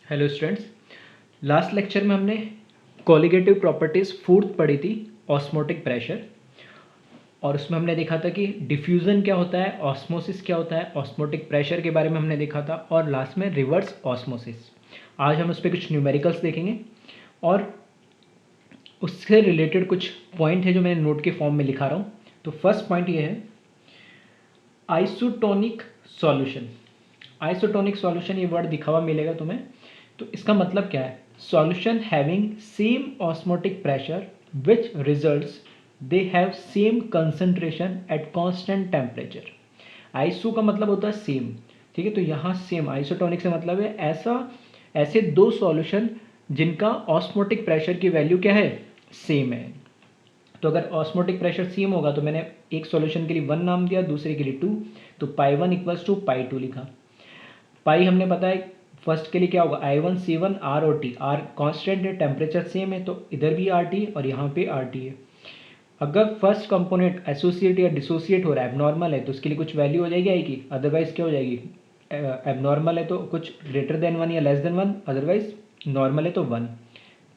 Hello students, last lecture में हमने colligative properties fourth पढ़ी थी, ऑस्मोटिक प्रेशर। और उसमें हमने देखा था कि डिफ्यूज़न क्या होता है, ऑस्मोसिस क्या होता है, ऑस्मोटिक प्रेशर के बारे में हमने देखा था, और लास्ट में रिवर्स ऑस्मोसिस। आज हम उस पर कुछ न्यूमेरिकल्स देखेंगे और उससे रिलेटेड कुछ पॉइंट है जो मैंने नोट के फॉर्म में लिखा रहा हूँ। तो फर्स्ट पॉइंट ये है आइसोटोनिक सॉल्यूशन। आइसोटोनिक सॉल्यूशन ये वर्ड दिखा हुआ मिलेगा तुम्हें। तो इसका मतलब क्या है? Solution having same osmotic pressure which results they have same concentration at constant temperature. Iso का मतलब होता है सेम, ठीक है। तो यहाँ सेम, आइसोटोनिक से मतलब है ऐसे दो सॉल्यूशन जिनका ऑस्मोटिक प्रेशर की वैल्यू क्या है, सेम है। तो अगर ऑस्मोटिक प्रेशर सेम होगा तो मैंने एक सॉल्यूशन के लिए 1 नाम दिया, दूसरे के लिए 2, तो पाई 1 इक्वल्स टू पाई 2 लिखा। पाई हमने पता है फर्स्ट के लिए क्या होगा, I1 C1 R और T। R कांस्टेंट है, टेम्परेचर सेम है, तो इधर भी RT और यहाँ पे RT है। अगर फर्स्ट कंपोनेंट एसोसिएट या डिसोसिएट हो रहा है, एबनॉर्मल है, तो उसके लिए कुछ वैल्यू हो जाएगी आएगी, अदरवाइज क्या हो जाएगी, एबनॉर्मल है तो कुछ ग्रेटर देन 1 या लेस देन 1, अदरवाइज नॉर्मल है तो 1।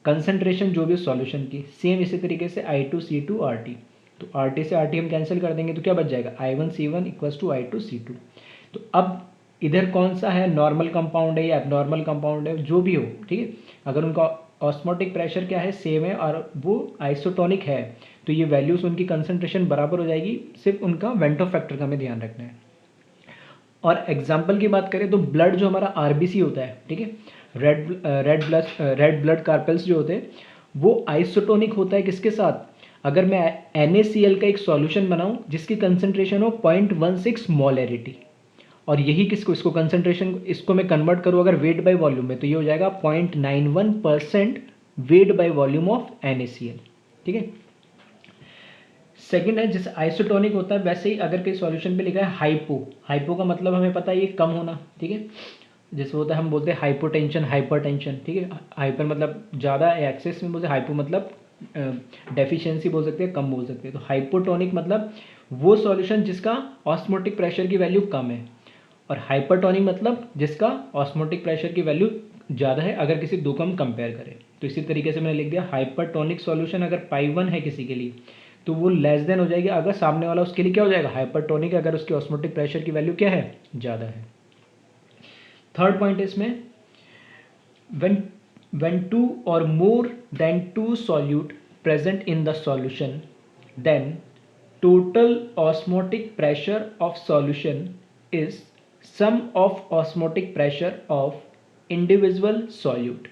कंसंट्रेशन जो भी सॉल्यूशन की सेम, इसी तरीके से I2C2 RT। तो RT से RT हम कैंसिल कर देंगे तो क्या बच जाएगा, I1 C1 equals to I2 C2। तो अब इधर कौन सा है, नॉर्मल कंपाउंड है या एबनॉर्मल कंपाउंड है, जो भी हो, ठीक है। अगर उनका ऑस्मोटिक प्रेशर क्या है, सेम है और वो आइसोटोनिक है, तो ये वैल्यूज उनकी कंसंट्रेशन बराबर हो जाएगी। सिर्फ उनका वेंटो फैक्टर का हमें ध्यान रखना है। और एग्जाम्पल की बात करें तो ब्लड जो हमारा आरबीसी होता है, ठीक है, रेड ब्लड कार्पेल्स जो होते हैं, वो आइसोटोनिक होता है किसके साथ? अगर मैं NaCl का एक सॉल्यूशन बनाऊं जिसकी कंसंट्रेशन हो 0.16 मोलरिटी, और यही किसको, इसको कंसंट्रेशन, इसको मैं कन्वर्ट करूँ अगर वेट बाय वॉल्यूम में, तो ये हो जाएगा 0.91% weight by volume of NaCl, ठीक है। सेकंड है, जैसे आइसोटोनिक होता है वैसे ही अगर कोई सॉल्यूशन पे लिखा है हाइपो, हाइपो का मतलब हमें पता है ये कम होना, ठीक है। जैसे होता है, हम बोलते हैं हाइपोटेंशन, हाइपरटेंशन, ठीक है। हाइपर मतलब ज़्यादा, एक्सेस में बोलते हैं, हाइपो मतलब डेफिशिएंसी बोल सकते हैं, कम बोल सकते हैं। तो हाइपोटोनिक मतलब वो सॉल्यूशन जिसका ऑस्मोटिक प्रेशर की वैल्यू कम है, और हाइपरटोनिक मतलब जिसका ऑस्मोटिक प्रेशर की वैल्यू ज़्यादा है, अगर किसी दो का हम कंपेयर करें। तो इसी तरीके से मैंने लिख दिया हाइपरटोनिक सॉल्यूशन अगर पाई 1 है किसी के लिए, तो वो लेस देन हो जाएगी अगर सामने वाला उसके लिए क्या हो जाएगा, हाइपरटोनिक, अगर उसकी ऑस्मोटिक प्रेशर की वैल्यू क्या है, ज़्यादा है। थर्ड पॉइंट इसमें, when two or more than two solute present in the solution, then total osmotic pressure of solution is sum of osmotic pressure of individual solute।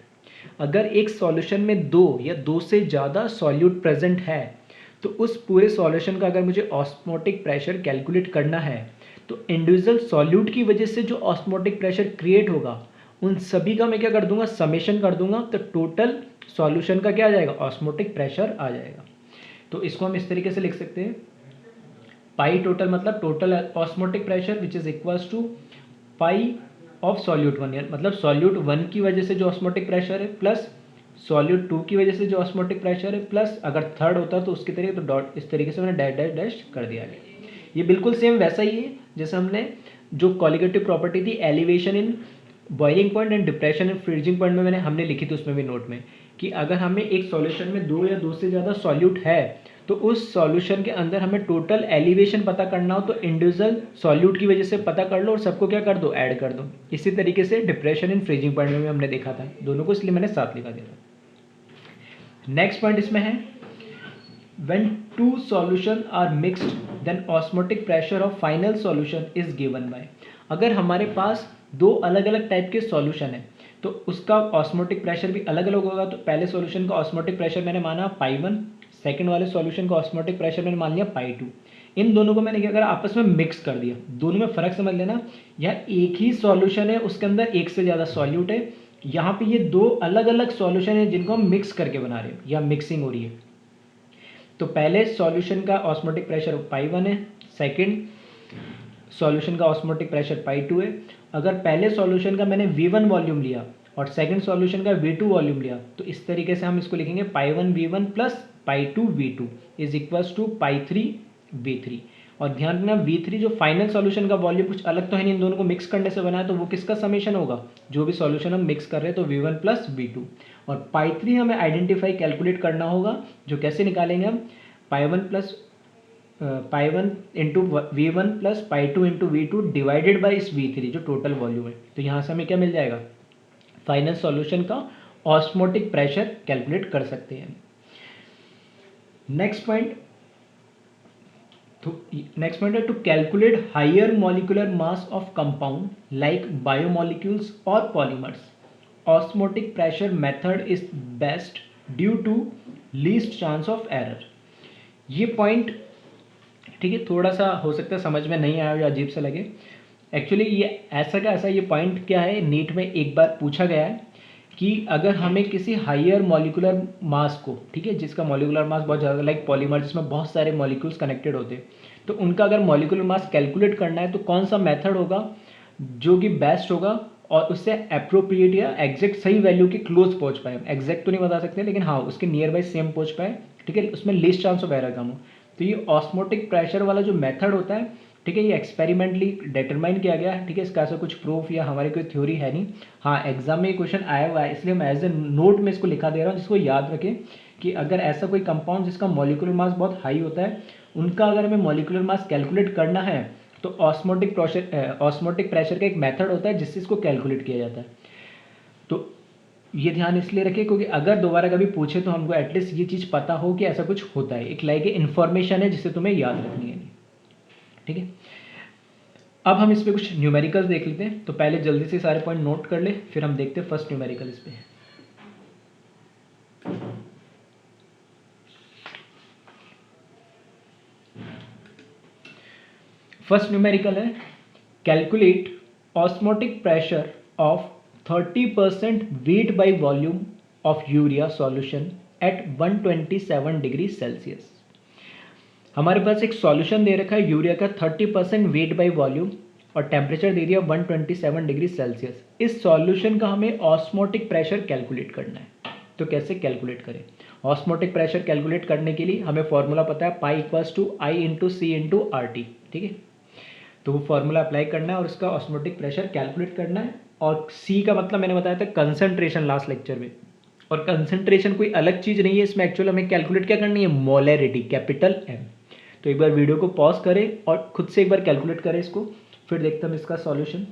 अगर एक सॉल्यूशन में दो या दो से ज़्यादा सॉल्यूट प्रेजेंट है, तो उस पूरे सॉल्यूशन का अगर मुझे ऑस्मोटिक प्रेशर कैलकुलेट करना है, तो इंडिविजुअल सॉल्यूट की वजह से जो ऑस्मोटिक प्रेशर क्रिएट होगा, उन सभी का मैं क्या कर दूंगा, समेशन कर दूंगा, तो टोटल सॉल्यूशन का क्या आ जाएगा, ऑस्मोटिक प्रेशर आ जाएगा। तो इसको हम इस तरीके से लिख सकते हैं, पाई टोटल मतलब total osmotic pressure which is equals to pi of solute 1, मतलब सॉल्यूट 1 की वजह से जो ऑस्मोटिक प्रेशर है प्लस सॉल्यूट 2 की वजह से जो ऑस्मोटिक प्रेशर है, प्लस अगर थर्ड होता तो उसके तरीके, तो डॉट इस तरीके से मैंने डैश डैश डैश कर दिया है। ये बिल्कुल सेम वैसा ही है जैसे हमने जो कॉलिगेटिव प्रॉपर्टी थी elevation in boiling point and depression in freezing point में हमने लिखी थी, उसमें भी नोट में, कि अगर हमें एक सॉल्यूशन में दो या दो से ज़्यादा सॉल्यूट है, तो उस सॉल्यूशन के अंदर हमें टोटल एलिवेशन पता करना हो तो इंडिविजुअल सॉल्यूट की वजह से पता कर लो और सबको क्या कर दो, ऐड कर दो। इसी तरीके से डिप्रेशन इन फ्रीजिंग पॉइंट में भी हमने देखा था दोनों को, इसलिए मैंने साथ लिखा दिया था। नेक्स्ट पॉइंट इसमें है when two solution are mixed then osmotic pressure of final solution is given by। अगर हमारे पास दो अलग अलग टाइप के सॉल्यूशन है तो उसका ऑस्मोटिक प्रेशर भी अलग अलग होगा। तो पहले सॉल्यूशन का ऑस्मोटिक प्रेशर मैंने माना पाई 1, सेकंड वाले सॉल्यूशन का ऑस्मोटिक प्रेशर मैंने मान लिया पाई 2। इन दोनों को मैंने क्या करा, आपस में मिक्स कर दिया। दोनों में फ़र्क समझ लेना, यह एक ही सॉल्यूशन है, उसके अंदर एक से ज़्यादा सॉल्यूट है। यहाँ पे ये दो अलग अलग सॉल्यूशन है जिनको हम मिक्स करके बना रहे हैं या मिक्सिंग हो रही है। तो पहले सॉल्यूशन का ऑस्मोटिक प्रेशर पाई 1 है, सेकंड सॉल्यूशन का ऑस्मोटिक प्रेशर पाई 2 है। अगर पहले सॉल्यूशन का मैंने V1 वॉल्यूम लिया और सेकंड सॉल्यूशन का V2 वॉल्यूम लिया, तो इस तरीके से हम इसको लिखेंगे pi 1 V1 plus pi 2 V2 is equals to pi 3 V3। और ध्यान रखना V3 जो फाइनल सॉल्यूशन का वॉल्यूम कुछ अलग तो है नहीं, इन दोनों को मिक्स करने से बना है, तो वो किसका समेशन होगा, जो भी सॉल्यूशन हम मिक्स कर रहे हैं, तो V1 प्लस V2। और पाई 3 हमें आइडेंटिफाई कैलकुलेट करना होगा, जो कैसे निकालेंगे हम, pi one into V1 plus pi 2 into V2 divided by इस V3 जो टोटल वॉल्यूम है। तो यहाँ से हमें क्या मिल जाएगा, फाइनल सॉल्यूशन का ऑस्मोटिक प्रेशर कैलकुलेट कर सकते हैं। नेक्स्ट पॉइंट है to calculate higher molecular mass of compound like biomolecules और polymers, osmotic pressure method is best due to least chance of error. ये पॉइंट ठीक है, थोड़ा सा हो सकता है समझ में नहीं आया या अजीब सा लगे। एक्चुअली ये ऐसा का ऐसा ये पॉइंट क्या है, नीट में एक बार पूछा गया है कि अगर हमें किसी हायर मॉलिक्यूलर मास को, ठीक है, जिसका मॉलिक्यूलर मास बहुत ज़्यादा, लाइक पॉलीमर जिसमें बहुत सारे मॉलिक्यूल्स कनेक्टेड होते हैं, तो उनका अगर मॉलिक्यूलर मास कैलकुलेट करना है तो कौन सा मेथड होगा जो कि बेस्ट होगा और उससे अप्रोप्रिएट या एग्जैक्ट सही वैल्यू के क्लोज पहुंच पाए। एग्जैक्ट तो नहीं बता सकते लेकिन हाँ उसके नियर बाई सेम पहुंच पाए, ठीक है, उसमें लीस्ट चांस ऑफ एरर कम हो। तो ये ऑस्मोटिक प्रेशर वाला जो मेथड होता है, ठीक है, ये एक्सपेरिमेंटली डिटरमाइन किया गया है, ठीक है, इसका ऐसा कुछ प्रूफ या हमारी कोई थ्योरी है नहीं। हाँ एग्जाम में ये क्वेश्चन आया हुआ है, इसलिए मैं एज ए नोट में इसको लिखा दे रहा हूँ, जिसको याद रखें कि अगर ऐसा कोई कंपाउंड जिसका मॉलिक्यूलर मास बहुत हाई होता है, उनका अगर हमें मॉलिक्यूलर मास कैलकुलेट करना है तो ऑस्मोटिक प्रेशर का एक मेथड होता है जिससे इसको कैलकुलेट किया जाता है। तो ये ध्यान इसलिए रखें क्योंकि अगर दोबारा कभी पूछे तो हमको एटलीस्ट ये चीज़ पता हो कि ऐसा कुछ होता है, एक लाइक इन्फॉर्मेशन है जिसे तुम्हें याद रखनी है, ठीक है। अब हम इस पे कुछ न्यूमेरिकल्स देख लेते हैं। तो पहले जल्दी से सारे पॉइंट नोट कर ले, फिर हम देखते हैं फर्स्ट न्यूमेरिकल इस पे। फर्स्ट न्यूमेरिकल है calculate osmotic pressure of 30% weight by volume of urea solution at 127 degree Celsius. हमारे पास एक सॉल्यूशन दे रखा है यूरिया का 30% वेट बाई वॉल्यूम और टेम्परेचर दे दिया 127 डिग्री सेल्सियस। इस सॉल्यूशन का हमें ऑस्मोटिक प्रेशर कैलकुलेट करना है। तो कैसे कैलकुलेट करें? ऑस्मोटिक प्रेशर कैलकुलेट करने के लिए हमें फॉर्मूला पता है, pi equals to I into C into R T, ठीक है। तो वो फॉर्मूला अप्लाई करना है और उसका ऑस्मोटिक प्रेशर कैलकुलेट करना है। और सी का मतलब मैंने बताया था कंसंट्रेशन लास्ट लेक्चर में, और कंसंट्रेशन कोई अलग चीज़ नहीं है, इसमें एक्चुअल हमें कैलकुलेट क्या करनी है, मोलैरिटी, कैपिटल एम। तो एक बार वीडियो को पॉज करें और खुद से एक बार कैलकुलेट करें इसको, फिर देखते हम इसका सॉल्यूशन।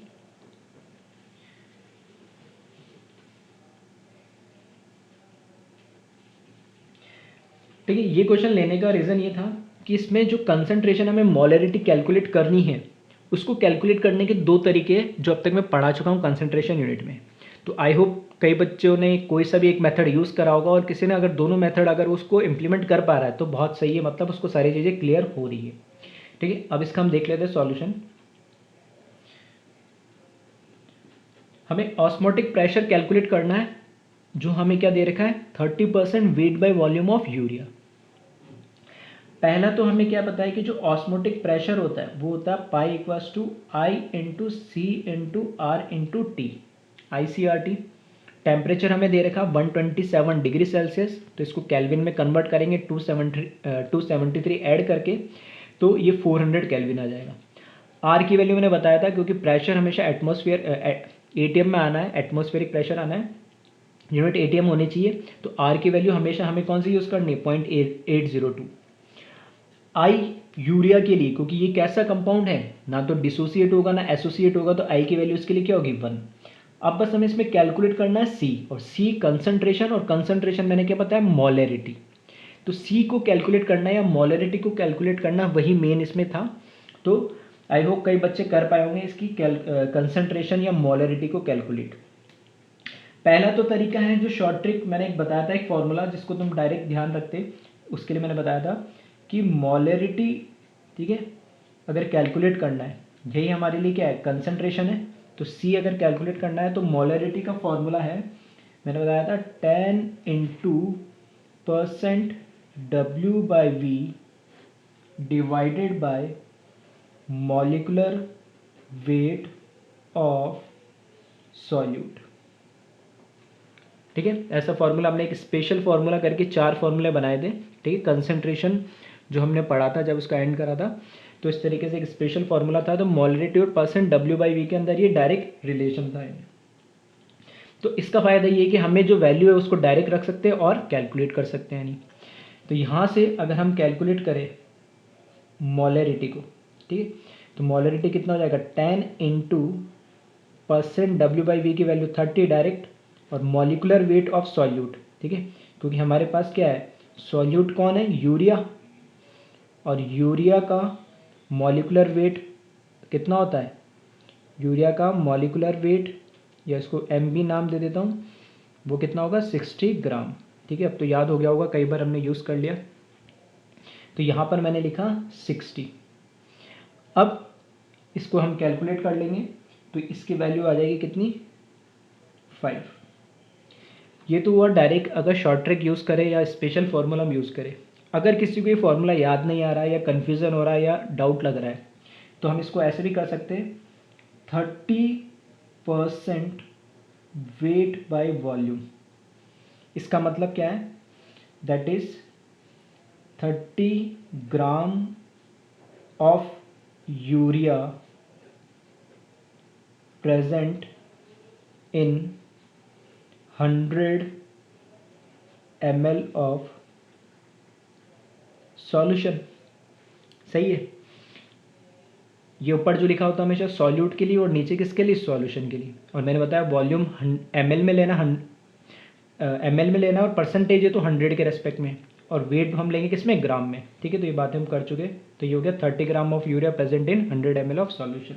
ठीक है, ये क्वेश्चन लेने का रीज़न ये था कि इसमें जो कंसंट्रेशन हमें मोलैरिटी कैलकुलेट करनी है, उसको कैलकुलेट करने के दो तरीके हैं जो अब तक मैं पढ़ा चुका हूँ कंसंट्रेशन यूनिट में। तो आई होप कई बच्चों ने कोई सा भी एक मेथड यूज़ करा होगा, और किसी ने अगर दोनों मेथड अगर उसको इम्प्लीमेंट कर पा रहा है तो बहुत सही है, मतलब उसको सारी चीज़ें क्लियर हो रही है। ठीक है, अब इसका हम देख लेते हैं सॉल्यूशन। हमें ऑस्मोटिक प्रेशर कैलकुलेट करना है, जो हमें क्या दे रखा है, 30% weight by volume of urea. पहला तो हमें क्या पता है कि जो ऑस्मोटिक प्रेशर होता है वो होता है pi equals to I into C into R into T, I C R T. Temperature हमें दे रखा 127 डिग्री सेल्सियस, तो इसको केल्विन में कन्वर्ट करेंगे 273 ऐड करके, तो ये 400 केल्विन आ जाएगा। आर की वैल्यू मैंने बताया था, क्योंकि प्रेशर हमेशा एटमॉस्फेयर एटीएम में आना है, एटमॉस्फेरिक प्रेशर आना है, यूनिट एटीएम होनी चाहिए। तो आर की वैल्यू हमेशा हमें कौन सी यूज़ करनी है, 0.802। आई यूरिया के लिए, क्योंकि ये कैसा कंपाउंड है, ना तो डिसोसिएट होगा ना एसोसिएट होगा, तो आई की वैल्यू इसके लिए क्या होगी, 1। अब बस हमें इसमें कैलकुलेट करना है सी, और सी कंसंट्रेशन, और कंसंट्रेशन मैंने क्या बताया, मोलैरिटी। तो सी को कैलकुलेट करना है या मोलैरिटी को कैलकुलेट करना, वही मेन इसमें था। तो आई होप कई बच्चे कर पाए होंगे इसकी कंसंट्रेशन या मोलैरिटी को कैलकुलेट। पहला तो तरीका है जो शॉर्ट ट्रिक मैंने एक बताया था, एक फॉर्मूला जिसको तुम डायरेक्ट ध्यान रखते, उसके लिए मैंने बताया था कि मोलैरिटी, ठीक है, अगर कैलकुलेट करना है, यही हमारे लिए क्या है, कंसंट्रेशन है। तो सी अगर कैलकुलेट करना है तो मोलैरिटी का फॉर्मूला है, मैंने बताया था 10 into % W/V divided by molecular weight of solute. ठीक है, ऐसा फॉर्मूला हमने एक स्पेशल फॉर्मूला करके 4 फॉर्मूले बनाए थे। ठीक है, कंसंट्रेशन जो हमने पढ़ा था जब उसका एंड करा था, तो इस तरीके से एक स्पेशल फार्मूला था, तो मोलरिटी और परसेंट W/V के अंदर ये डायरेक्ट रिलेशन था इनमें। तो इसका फ़ायदा ये है कि हमें जो वैल्यू है उसको डायरेक्ट रख सकते हैं और कैलकुलेट कर सकते हैं। नहीं तो यहाँ से अगर हम कैलकुलेट करें मोलरिटी को, ठीक है, तो मोलरिटी कितना हो जाएगा 10 इंटू परसेंट W/V की वैल्यू 30 डायरेक्ट, और मॉलिकुलर वेट ऑफ सॉल्यूट, ठीक है, क्योंकि हमारे पास क्या है, सॉल्यूट कौन है, यूरिया, और यूरिया का मॉलिकुलर वेट कितना होता है, यूरिया का मॉलिकुलर वेट, या इसको MB नाम दे देता हूँ, वो कितना होगा 60 ग्राम, ठीक है। अब तो याद हो गया होगा, कई बार हमने यूज़ कर लिया। तो यहाँ पर मैंने लिखा 60। अब इसको हम कैलकुलेट कर लेंगे, तो इसकी वैल्यू आ जाएगी कितनी 5। ये तो हुआ डायरेक्ट अगर शॉर्ट ट्रिक यूज़ करें या स्पेशल फार्मूला हम यूज़ करें। अगर किसी को ये फार्मूला याद नहीं आ रहा है, या कन्फ्यूज़न हो रहा है, या डाउट लग रहा है, तो हम इसको ऐसे भी कर सकते हैं 30% वेट बाय वॉल्यूम। इसका मतलब क्या है, that is 30 gram of urea present in 100 ml of solution. सही है, ये ऊपर जो लिखा होता है हमेशा सॉल्यूट के लिए, और नीचे किसके लिए, सॉल्यूशन के लिए। और मैंने बताया वॉल्यूम ml में लेना, ml में लेना, और परसेंटेज है तो 100 के रेस्पेक्ट में, और वेट हम लेंगे किसमें, ग्राम में, ठीक है। तो ये बातें हम कर चुके। तो ये हो गया 30 gram of urea present in 100 ml of solution.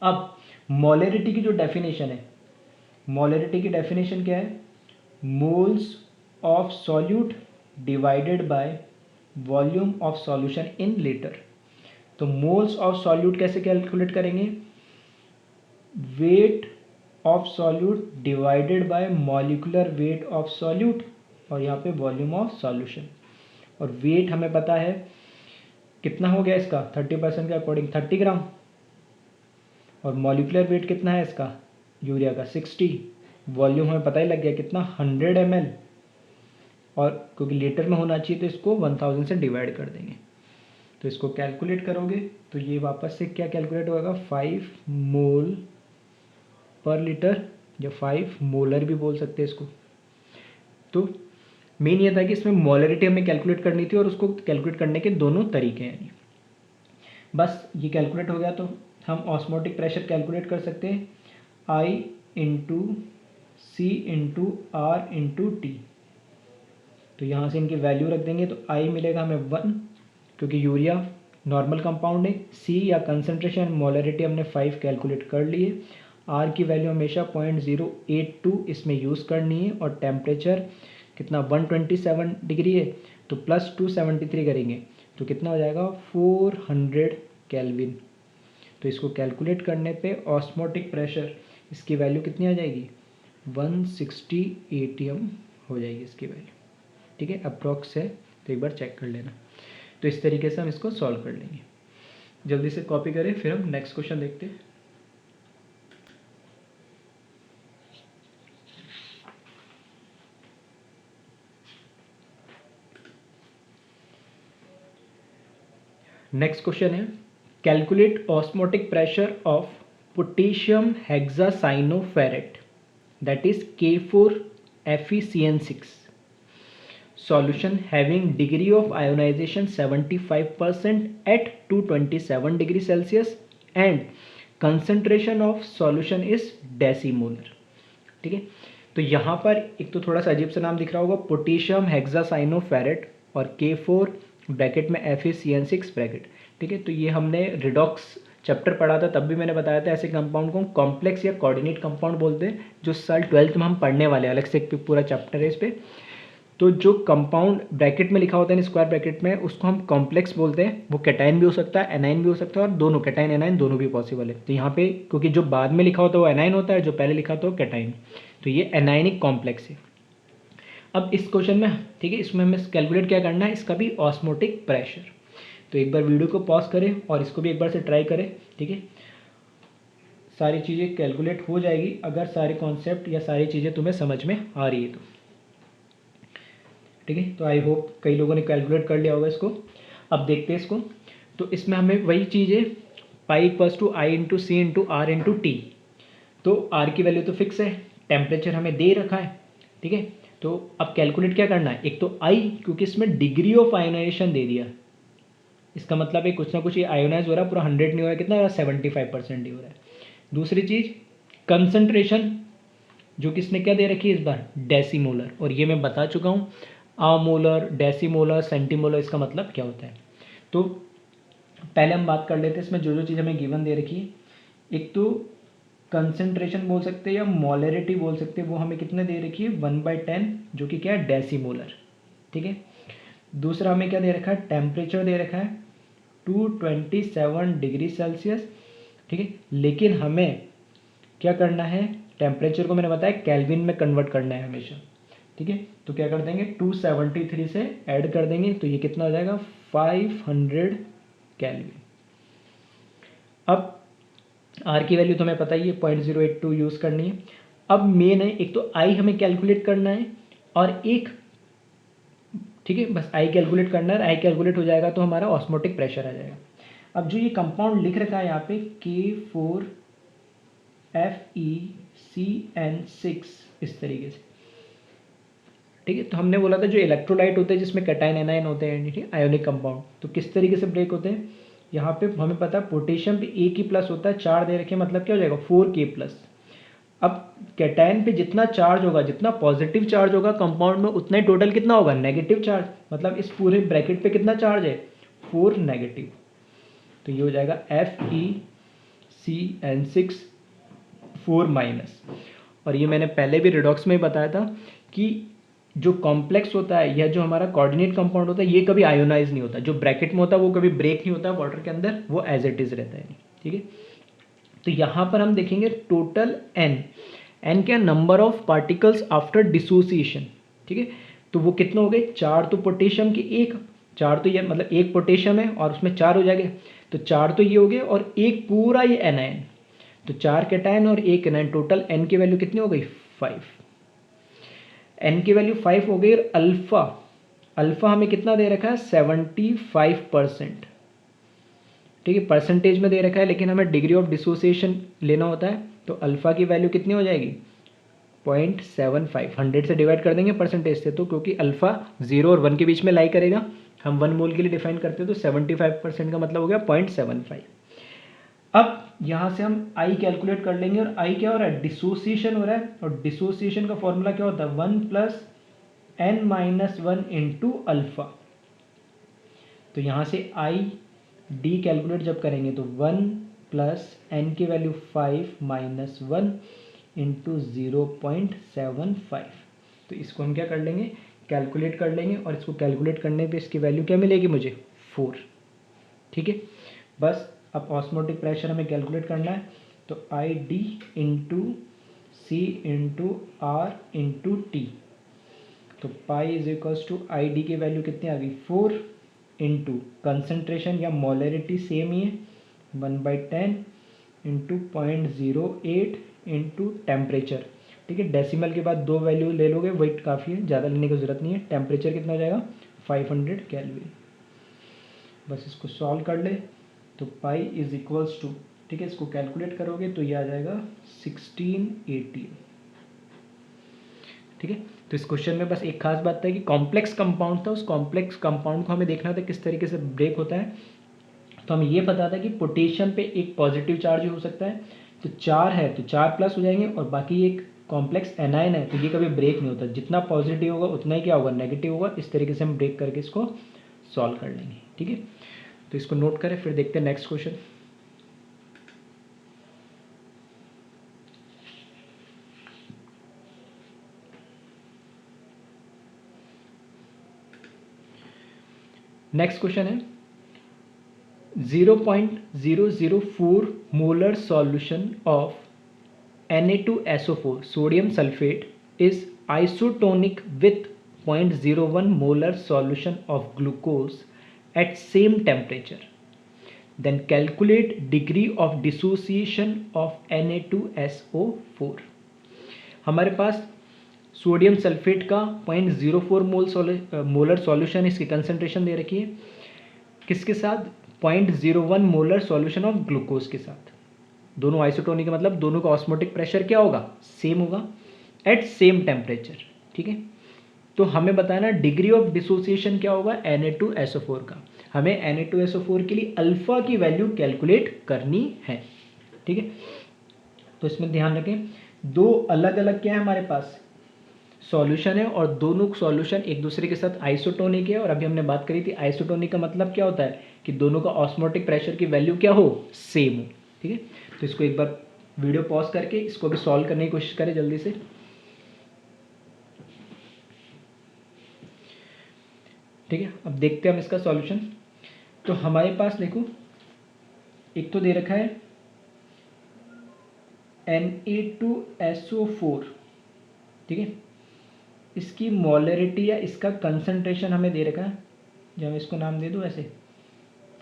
अब मोलरिटी की जो डेफिनेशन है, मोलरिटी की डेफिनेशन क्या है, moles of solute divided by volume of solution in litre. तो मोल्स ऑफ सॉल्यूट कैसे कैलकुलेट करेंगे, weight of solute divided by molecular weight of solute, और यहाँ पे वॉल्यूम ऑफ सॉल्यूशन। और वेट हमें पता है कितना हो गया इसका, 30% के अकॉर्डिंग 30 ग्राम, और मॉलिकुलर वेट कितना है इसका, यूरिया का 60, वॉल्यूम हमें पता ही लग गया कितना 100 ml, और क्योंकि लीटर में होना चाहिए तो इसको 1000 से डिवाइड कर देंगे। तो इसको कैलकुलेट करोगे तो ये वापस से क्या कैलकुलेट होगा, 5 मोल पर लीटर, या 5 मोलर भी बोल सकते हैं इसको। तो मेन ये था कि इसमें मोलरिटी हमें कैलकुलेट करनी थी, और उसको कैलकुलेट करने के दोनों तरीके हैं। बस ये कैलकुलेट हो गया तो हम ऑस्मोटिक प्रेशर कैलकुलेट कर सकते हैं, I into C into R into T. तो यहाँ से इनकी वैल्यू रख देंगे, तो I मिलेगा हमें 1, क्योंकि यूरिया नॉर्मल कंपाउंड है, C या कंसनट्रेशन मोलरिटी हमने 5 कैलकुलेट कर ली है, R की वैल्यू हमेशा 0.082 इसमें यूज़ करनी है, और टेम्परेचर कितना 127 डिग्री है, तो प्लस 273 करेंगे तो कितना हो जाएगा 400 केल्विन। तो इसको कैलकुलेट करने पे ऑस्मोटिक प्रेशर इसकी वैल्यू कितनी आ जाएगी, 160 ATM हो जाएगी इसकी वैल्यू, ठीक है, अप्रॉक्स है, तो एक बार चेक कर लेना। तो इस तरीके से हम इसको सॉल्व कर लेंगे। जल्दी से कॉपी करें, फिर हम नेक्स्ट क्वेश्चन देखते हैं। नेक्स्ट क्वेश्चन है, calculate osmotic pressure of potassium hexacyanoferrate, that is K4FeCN6 solution having degree of ionization 75% at 227 degree Celsius and concentration of solution is decimolar, ठीक है। तो यहाँ पर एक तो थोड़ा सा अजीब सा नाम दिख रहा होगा, पोटेशियम हेक्सासाइनोफेरेट, और K4 ब्रैकेट में FeCN6 ब्रैकेट, ठीक है। तो ये हमने रिडॉक्स चैप्टर पढ़ा था, तब भी मैंने बताया था ऐसे कंपाउंड को कॉम्प्लेक्स या कोऑर्डिनेट कंपाउंड बोलते हैं, जो साल 12th में हम पढ़ने वाले हैं, अलग से एक पूरा चैप्टर है इस पर। तो जो कंपाउंड ब्रैकेट में लिखा होता है स्क्वायर ब्रैकेट में, उसको हम कॉम्प्लेक्स बोलते हैं। वो कैटाइन भी हो सकता है, एनाइन भी हो सकता है, और दोनों कैटाइन एनाइन दोनों भी पॉसिबल है। तो यहाँ पे क्योंकि जो बाद में लिखा होता है वो एनाइन होता है, जो पहले लिखा होता है वो कैटाइन, तो ये एनाइनिक कॉम्प्लेक्स है। अब इस क्वेश्चन में, ठीक है, इसमें हमें कैलकुलेट क्या करना है, इसका भी ऑस्मोटिक प्रेशर। तो एक बार वीडियो को पॉज करें और इसको भी एक बार से ट्राई करें, ठीक है। सारी चीज़ें कैलकुलेट हो जाएगी अगर सारे कॉन्सेप्ट या सारी चीज़ें तुम्हें समझ में आ रही है तो, ठीक है। तो आई होप कई लोगों ने कैलकुलेट कर लिया होगा इसको। अब देखते हैं इसको। तो इसमें हमें वही चीज़ है, pi equals to I into C into R into T. तो आर की वैल्यू तो फिक्स है, टेम्परेचर हमें दे रखा है, ठीक है। तो अब कैलकुलेट क्या करना है, एक तो आई, क्योंकि इसमें डिग्री ऑफ आयोनाइजेशन दे दिया, इसका मतलब है कुछ ना कुछ ये आयोनाइज हो रहा है, पूरा 100 नहीं हो रहा है, कितना हो रहा है, 75% ही हो रहा है। दूसरी चीज़ कंसंट्रेशन, जो कि इसने क्या दे रखी है इस बार, डेसीमोलर, और ये मैं बता चुका हूँ आमोलर, डेसीमोलर, सेंटीमोलर, इसका मतलब क्या होता है। तो पहले हम बात कर लेते हैं इसमें जो जो चीज़ हमें गिवन दे रखी है। एक तो कंसंट्रेशन बोल सकते हैं या मोलरिटी बोल सकते हैं, वो हमें कितने दे रखी है, 1/10, जो कि क्या है, डेसीमोलर, ठीक है। दूसरा हमें क्या दे रखा है, टेम्परेचर दे रखा है 227 डिग्री सेल्सियस, ठीक है। लेकिन हमें क्या करना है, टेम्परेचर को मैंने बताया केल्विन में कन्वर्ट करना है हमेशा, ठीक है। तो क्या कर देंगे, 273 से ऐड कर देंगे, तो ये कितना हो जाएगा, 500 केल्विन। अब आर की वैल्यू तो हमें पता ही है, 0.082 यूज़ करनी है। अब मेन है, एक तो आई हमें कैलकुलेट करना है, और एक, ठीक है, बस आई कैलकुलेट करना है, आई कैलकुलेट हो जाएगा तो हमारा ऑस्मोटिक प्रेशर आ जाएगा। अब जो ये कंपाउंड लिख रखा है यहाँ पे K4FeCN6, इस तरीके से, ठीक है। तो हमने बोला था जो इलेक्ट्रोलाइट होते हैं जिसमें कैटायन एनायन होते हैं, ठीक है, आयोनिक कंपाउंड, तो किस तरीके से ब्रेक होते हैं। यहाँ पे हमें पता है पोटेशियम पे A प्लस होता है, 4 दे रखे, मतलब क्या हो जाएगा, 4K प्लस। अब कैटायन पे जितना चार्ज होगा, जितना पॉजिटिव चार्ज होगा कंपाउंड में, उतना ही टोटल कितना होगा, नेगेटिव चार्ज, मतलब इस पूरे ब्रैकेट पे कितना चार्ज है, 4 नेगेटिव। तो ये हो जाएगा FeCN6 4 माइनस। और ये मैंने पहले भी रिडॉक्स में ही बताया था कि जो कॉम्प्लेक्स होता है या जो हमारा कोऑर्डिनेट कंपाउंड होता है, ये कभी आयोनाइज नहीं होता, जो ब्रैकेट में होता है वो कभी ब्रेक नहीं होता वाटर के अंदर, वो एज इट इज रहता है, ठीक है। तो यहाँ पर हम देखेंगे टोटल एन क्या, number of particles after dissociation, ठीक है। तो वो कितने हो गए, 4 तो पोटेशियम के, एक 4 तो ये मतलब एक पोटेशियम है और उसमें 4 हो जाएंगे, तो 4 तो ये हो गए, और एक पूरा ये एनायन, तो 4 कैटायन और एक एनायन, टोटल एन की वैल्यू कितनी हो गई, 5। एन की वैल्यू 5 हो गई। और अल्फा, अल्फा हमें कितना दे रखा है, 75%, ठीक है, परसेंटेज में दे रखा है, लेकिन हमें डिग्री ऑफ डिसोसिएशन लेना होता है, तो अल्फा की वैल्यू कितनी हो जाएगी, 0.75, 100 से डिवाइड कर देंगे परसेंटेज से, तो क्योंकि अल्फा 0 और 1 के बीच में लाई करेगा, हम 1 मोल के लिए डिफाइन करते हैं, तो 75% का मतलब हो गया 0.75। अब यहाँ से हम आई कैलकुलेट कर लेंगे, और आई क्या हो रहा है, डिसोसिएशन हो रहा है, और डिसोसिएशन का फॉर्मूला क्या होता है, 1 + n - 1 इंटू अल्फा। तो यहाँ से आई डी कैलकुलेट जब करेंगे तो 1 + n की वैल्यू 5 - 1 इंटू 0.75। तो इसको हम क्या कर लेंगे, कैलकुलेट कर लेंगे, और इसको कैलकुलेट करने पे इसकी वैल्यू क्या मिलेगी मुझे, 4, ठीक है। बस अब ऑस्मोटिक प्रेशर हमें कैलकुलेट करना है, तो i D into C into R into T, तो pi is equals to i D की वैल्यू कितनी आ गई, 4 इंटू कंसनट्रेशन या मोलरिटी सेम ही है, 1/10 इंटू 0.08 इंटू टेम्परेचर, ठीक है। डेसिमल के बाद 2 वैल्यू ले लोगे, वही काफ़ी है, ज़्यादा लेने की ज़रूरत नहीं है। टेम्परेचर कितना हो जाएगा, 500 केल्विन। बस इसको सॉल्व कर ले, तो पाई इज इक्वल्स टू, ठीक है, इसको कैलकुलेट करोगे तो ये आ जाएगा 1618, ठीक है। तो इस क्वेश्चन में बस एक खास बात था कि कॉम्प्लेक्स कंपाउंड था, उस कॉम्प्लेक्स कंपाउंड को हमें देखना था किस तरीके से ब्रेक होता है। तो हमें ये पता था कि पोटेशियम पे एक पॉजिटिव चार्ज हो सकता है, तो 4 है तो 4 प्लस हो जाएंगे, और बाकी एक कॉम्प्लेक्स एनायन है, तो ये कभी ब्रेक नहीं होता, जितना पॉजिटिव होगा उतना ही क्या होगा, नेगेटिव होगा। इस तरीके से हम ब्रेक करके इसको सॉल्व कर लेंगे, ठीक है। तो इसको नोट करें, फिर देखते हैं नेक्स्ट क्वेश्चन। नेक्स्ट क्वेश्चन है 0.004 molar solution of Na2SO4 sodium sulfate is isotonic with 0.01 molar solution of glucose at same temperature. Then calculate degree of dissociation of Na2SO4. हमारे पास सोडियम सल्फेट का 0.04 मोलर सॉल्यूशन, इसकी concentration दे रखी है, किसके साथ, 0.01 molar solution of glucose के साथ। दोनों आइसोटोनिक का मतलब दोनों का ऑस्मोटिक प्रेशर क्या होगा, सेम होगा एट सेम टेम्परेचर। ठीक है, तो हमें बताना डिग्री ऑफ डिसोसिएशन क्या होगा Na2SO4 का। हमें Na2SO4 के लिए अल्फा की वैल्यू कैलकुलेट करनी है। ठीक है, तो इसमें ध्यान रखें दो अलग अलग क्या है हमारे पास सॉल्यूशन है और दोनों सॉल्यूशन एक दूसरे के साथ आइसोटोनिक है। और अभी हमने बात करी थी आइसोटोनिक का मतलब क्या होता है कि दोनों का ऑस्मोटिक प्रेशर की वैल्यू क्या हो, सेम हो। ठीक है, तो इसको एक बार वीडियो पॉज करके इसको भी सॉल्व करने की कोशिश करें जल्दी से। ठीक है, अब देखते हैं हम इसका सॉल्यूशन। तो हमारे पास देखो एक तो दे रखा है Na2SO4। ठीक है, इसकी मोलरिटी या इसका कंसंट्रेशन हमें दे रखा है, जब मैं इसको नाम दे दूँ ऐसे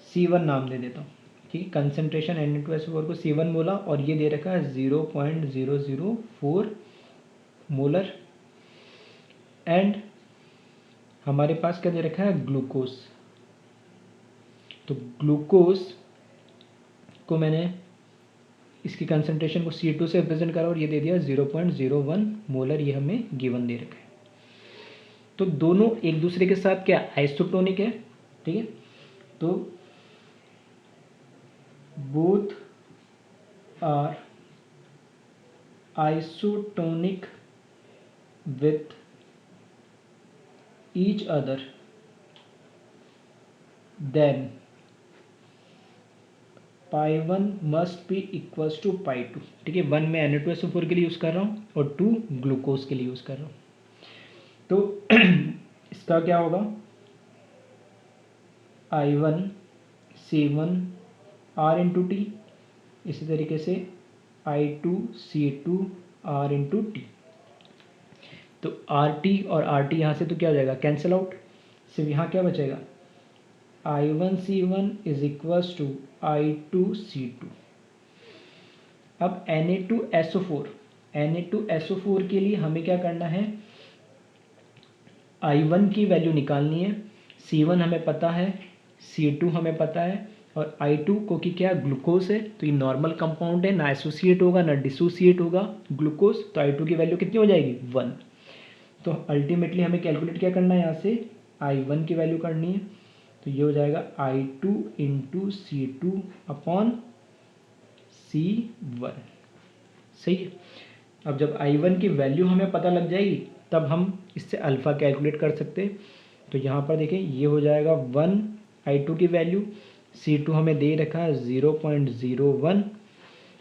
C1 नाम दे देता हूँ। ठीक है, कंसंट्रेशन Na2SO4 को C1 बोला और ये दे रखा है 0.004 मोलर। एंड हमारे पास क्या दे रखा है ग्लूकोज। तो ग्लूकोज को मैंने इसकी कंसंट्रेशन को C2 से रिप्रेजेंट करा और ये दे दिया 0.01 मोलर, ये हमें गिवन दे रखा है। तो दोनों एक दूसरे के साथ क्या आइसोटोनिक है। ठीक है, तो both are isotonic with each other then π1 must be equals to π2। ठीक है, 1 मैं Na2SO4 के लिए यूज़ कर रहा हूँ और 2 ग्लूकोज के लिए यूज़ कर रहा हूँ। तो इसका क्या होगा I1 C1 R into T, इसी तरीके से I2 C2 R into T. तो RT और RT यहाँ से तो क्या हो जाएगा कैंसिल आउट, सिर्फ यहाँ क्या बचेगा I1 C1 is equals to I2 C2। अब Na2SO4 के लिए हमें क्या करना है I1 की वैल्यू निकालनी है, C1 हमें पता है, C2 हमें पता है और I2 को कि क्या ग्लूकोज है तो ये नॉर्मल कंपाउंड है, ना एसोसिएट होगा ना डिसोसिएट होगा ग्लूकोज, तो I2 की वैल्यू कितनी हो जाएगी 1। तो अल्टीमेटली हमें कैलकुलेट क्या करना है, यहाँ से I1 की वैल्यू करनी है, तो ये हो जाएगा I2 into C2 upon C1। सही है, अब जब I1 की वैल्यू हमें पता लग जाएगी तब हम इससे अल्फ़ा कैलकुलेट कर सकते हैं। तो यहाँ पर देखें ये हो जाएगा 1 I2 की वैल्यू, C2 हमें दे रखा है 0.01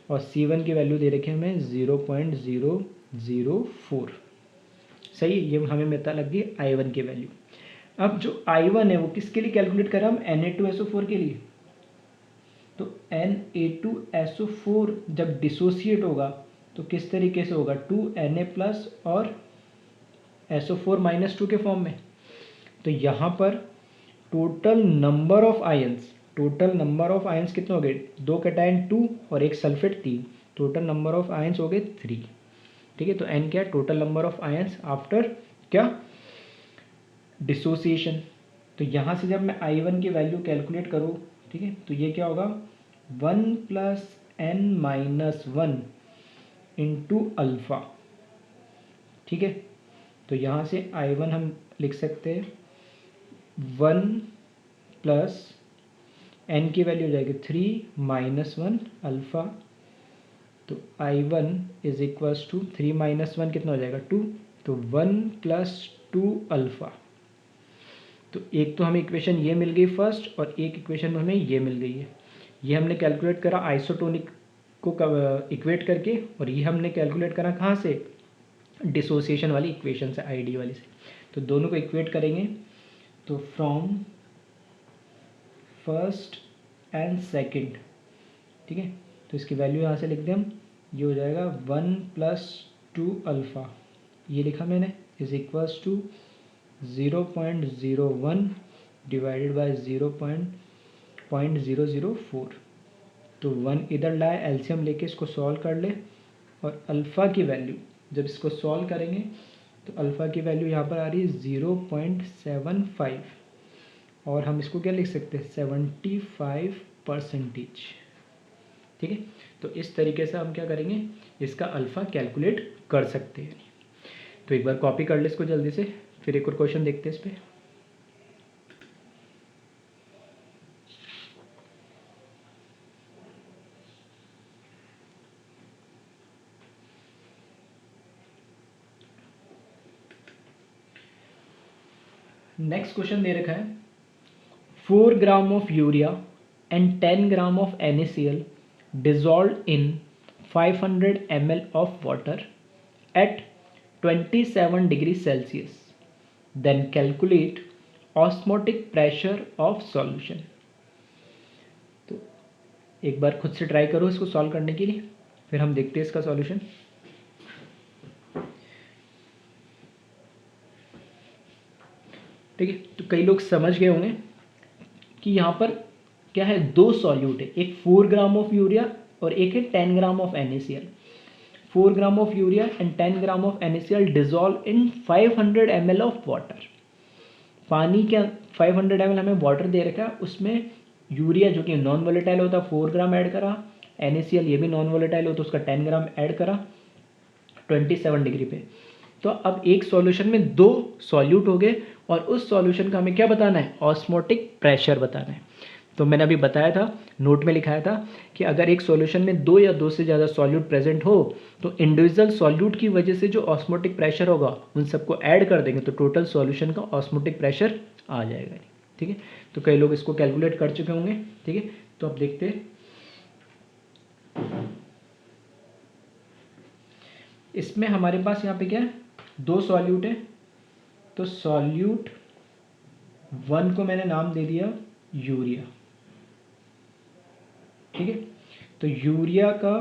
और C1 की वैल्यू दे रखी है हमें 0.004। सही है, ये हमें पता लग गई I1 की वैल्यू। अब जो I1 है वो किसके लिए कैलकुलेट कर रहा हम Na2SO4 के लिए। तो Na2SO4 जब डिसोसिएट होगा तो किस तरीके से होगा 2Na प्लस और SO4 - 2 के फॉर्म में। तो यहाँ पर टोटल नंबर ऑफ आयंस कितने हो गए, 2 कैटायन 2 और एक sulphate 3, total number of ions हो गए 3। ठीक है, तो N क्या है total number of ions after क्या डिसोसिएशन। तो यहाँ से जब मैं I1 की वैल्यू कैलकुलेट करूँ, ठीक है, तो ये क्या होगा 1 + N-1 इंटू अल्फ़ा। ठीक है, तो यहाँ से I1 हम लिख सकते हैं 1 + N की वैल्यू हो जाएगी 3 - 1 अल्फ़ा। तो I1 इज इक्वल्स टू 3 - 1 कितना हो जाएगा 2, तो 1 + 2 अल्फ़ा। तो एक तो हमें इक्वेशन ये मिल गई फर्स्ट और एक इक्वेशन हमें ये मिल गई है। ये हमने कैलकुलेट करा आइसोटोनिक को इक्वेट करके और ये हमने कैलकुलेट करा कहाँ से डिसोसिएशन वाली इक्वेशन से, आईडी वाली से। तो दोनों को इक्वेट करेंगे तो फ्रॉम फर्स्ट एंड सेकंड, ठीक है, तो इसकी वैल्यू यहाँ से लिख दें हम, ये हो जाएगा 1 + 2 अल्फ़ा, ये लिखा मैंने, is equals to 0.01 divided by 0.004। तो 1 इधर लाए, एलसीएम लेके इसको सॉल्व कर ले और अल्फ़ा की वैल्यू जब इसको सॉल्व करेंगे तो अल्फ़ा की वैल्यू यहाँ पर आ रही है 0.75 और हम इसको क्या लिख सकते हैं 75%। ठीक है, तो इस तरीके से हम क्या करेंगे, इसका अल्फ़ा कैलकुलेट कर सकते हैं। तो एक बार कॉपी कर ले इसको जल्दी से, फिर एक और क्वेश्चन देखते हैं इस पर। नेक्स्ट क्वेश्चन दे रखा है 4 gram of urea and 10 gram of NaCl dissolved in 500 ml of water at 27 degree Celsius. Then calculate osmotic pressure of solution. तो एक बार खुद से ट्राई करो इसको सॉल्व करने के लिए, फिर हम देखते हैं इसका सॉल्यूशन। ठीक है, तो कई लोग समझ गए होंगे कि यहाँ पर क्या है, दो सॉल्यूट है, एक 4 ग्राम ऑफ यूरिया और एक है 10 gram of NaCl। 4 gram of urea and 10 gram of NaCl dissolve in 500 ml of water. पानी के 500 ml हमें वाटर दे रखा है, उसमें यूरिया जो कि नॉन वोलेटाइल होता है 4 ग्राम ऐड करा, NaCl ये भी नॉन वोलेटाइल होता है उसका 10 ग्राम ऐड करा 27 डिग्री पे। तो अब एक सॉल्यूशन में दो सॉल्यूट हो गए और उस सॉल्यूशन का हमें क्या बताना है, ऑस्मोटिक प्रेशर बताना है। तो मैंने अभी बताया था, नोट में लिखाया था कि अगर एक सॉल्यूशन में दो या दो से ज़्यादा सॉल्यूट प्रेजेंट हो तो इंडिविजुअल सॉल्यूट की वजह से जो ऑस्मोटिक प्रेशर होगा उन सबको ऐड कर देंगे तो टोटल सॉल्यूशन का ऑस्मोटिक प्रेशर आ जाएगा। ठीक है, तो कई लोग इसको कैलकुलेट कर चुके होंगे। ठीक है, तो अब देखते हैं इसमें हमारे पास यहाँ पे क्या है, दो सॉल्यूट है। तो सॉल्यूट 1 को मैंने नाम दे दिया यूरिया। ठीक है, तो यूरिया का,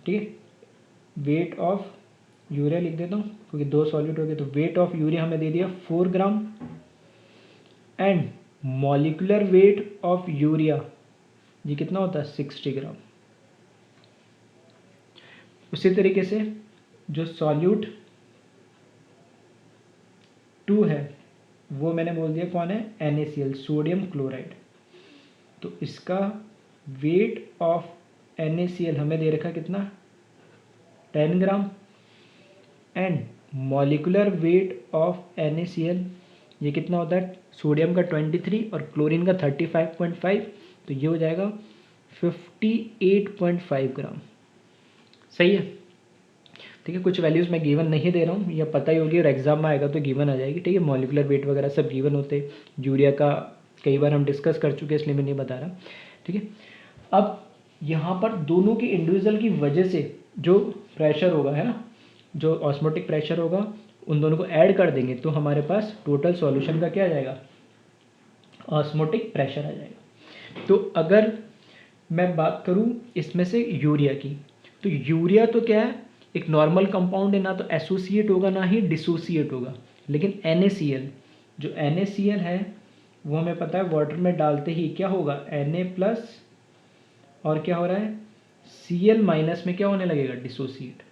ठीक है, वेट ऑफ यूरिया लिख देता हूँ क्योंकि दो सॉल्यूट हो गए। तो वेट ऑफ यूरिया हमें दे दिया 4 gram and molecular weight of urea ये कितना होता है 60 ग्राम। उसी तरीके से जो सॉल्यूट 2 है वो मैंने बोल दिया कौन है, NaCl सोडियम क्लोराइड। तो इसका वेट ऑफ NaCl हमें दे रखा कितना 10 gram and molecular weight of NaCl ये कितना होता है, सोडियम का 23 और क्लोरीन का 35.5, तो ये हो जाएगा 58.5 ग्राम। सही है। ठीक है, कुछ वैल्यूज़ मैं गिवन नहीं दे रहा हूँ, यह पता ही होगी और एग्जाम में आएगा तो गिवन आ जाएगी। ठीक है, मॉलिक्यूलर वेट वगैरह सब गिवन होते, यूरिया का कई बार हम डिस्कस कर चुके हैं इसलिए मैं नहीं बता रहा। ठीक है, अब यहाँ पर दोनों के इंडिविजुअल की वजह से जो प्रेशर होगा है ना, जो ऑस्मोटिक प्रेशर होगा उन दोनों को ऐड कर देंगे तो हमारे पास टोटल सॉल्यूशन का क्या आ जाएगा, ऑस्मोटिक प्रेशर आ जाएगा। तो अगर मैं बात करूँ इसमें से यूरिया की, तो यूरिया तो क्या है, एक नॉर्मल कंपाउंड है, ना तो एसोसिएट होगा ना ही डिसोसिएट होगा। लेकिन NaCl, जो NaCl है वो हमें पता है वाटर में डालते ही क्या होगा Na+ और क्या हो रहा है Cl- में क्या होने लगेगा, डिसोसिएट।